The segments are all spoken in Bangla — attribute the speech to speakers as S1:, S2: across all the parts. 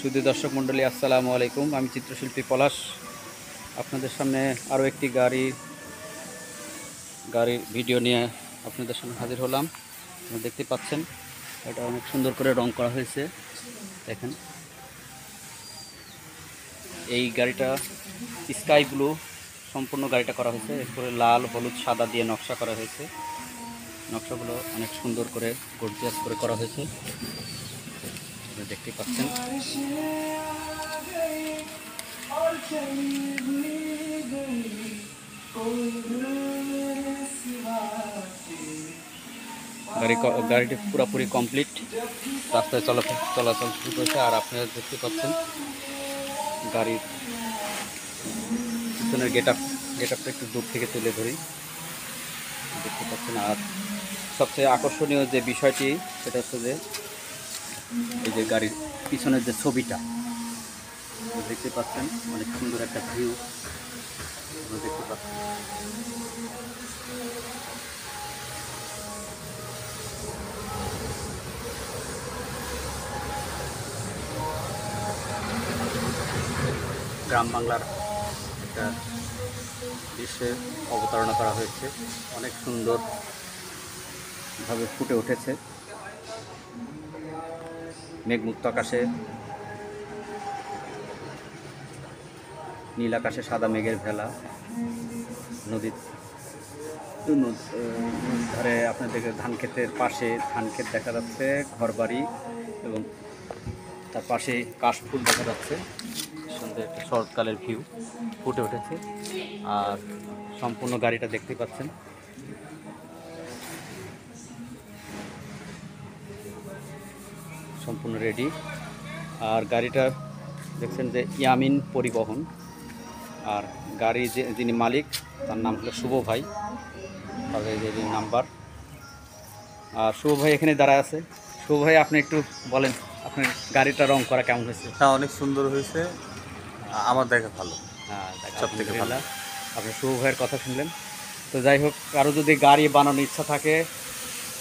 S1: সুধী দর্শক মণ্ডলী, আসসালামু আলাইকুম। আমি চিত্রশিল্পী পলাশ আপনাদের সামনে আরও একটি গাড়ির ভিডিও নিয়ে আপনাদের সামনে হাজির হলাম। আপনারা দেখতে পাচ্ছেন এটা অনেক সুন্দর করে রং করা হয়েছে। দেখেন, এই গাড়িটা স্কাই ব্লু সম্পূর্ণ গাড়িটা করা হয়েছে। এরপরে লাল, হলুদ, সাদা দিয়ে নকশা করা হয়েছে। নকশাগুলো অনেক সুন্দর করে গর্জিয়াস করে করা হয়েছে, আপনারা দেখতে পাচ্ছেন। গাড়িটি পুরোপুরি কমপ্লিট, রাস্তায় চলাচল শুরু করেছে। আর আপনারা দেখতে পাচ্ছেন গাড়ির পিছনের গেটআপটা একটু দূর থেকে তুলে ধরি, দেখতে পাচ্ছেন। আর সবচেয়ে আকর্ষণীয় যে বিষয়টি সেটা হচ্ছে যে এই যে গাড়ির পিছনের যে ছবিটা দেখতে পাচ্ছেন, অনেক সুন্দর একটা ভিউ দেখতে পাচ্ছেন। গ্রাম বাংলার একটা দৃশ্যে অবতারণা করা হয়েছে, অনেক সুন্দরভাবে ফুটে উঠেছে। মেঘমুক্ত আকাশে, নীল আকাশে সাদা মেঘের ভেলা, নদীর ধারে আপনাদেরকে ধান ক্ষেতের পাশে ধান ক্ষেত দেখা যাচ্ছে, ঘরবাড়ি এবং তার পাশে কাশফুল দেখা যাচ্ছে। সুন্দর একটা শরৎকালের ভিউ ফুটে উঠেছে। আর সম্পূর্ণ গাড়িটা দেখতে পাচ্ছেন, সম্পূর্ণ রেডি। আর গাড়িটা দেখছেন যে ইয়ামিন পরিবহন। আর গাড়ি যিনি মালিক তার নাম হলো শুভ ভাই, তাদের যে নাম্বার। আর শুভ ভাই এখানে দাঁড়ায় আছে। শুভ ভাই, আপনি একটু বলেন আপনার গাড়িটা রং করা কেমন হয়েছে?
S2: হ্যাঁ, অনেক সুন্দর হয়েছে, আমার দেখা ভালো।
S1: হ্যাঁ,
S2: সব থেকে ভালো।
S1: আপনি শুভ ভাইয়ের কথা শুনলেন। তো যাই হোক, কারো যদি গাড়ি বানানোর ইচ্ছা থাকে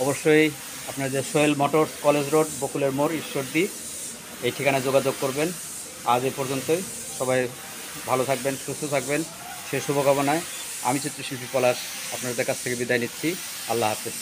S1: অবশ্যই আপনার যে সোহেল মোটরস, কলেজ রোড, বকুলের মোড়, ঈশ্বরদী, এই ঠিকানায় যোগাযোগ করবেন। আজ এ পর্যন্তই। সবাই ভালো থাকবেন, সুস্থ থাকবেন, সে শুভকামনায় আমি চিত্রশিল্পী পলাশ আপনাদের কাছ থেকে বিদায় নিচ্ছি। আল্লাহ হাফেজ।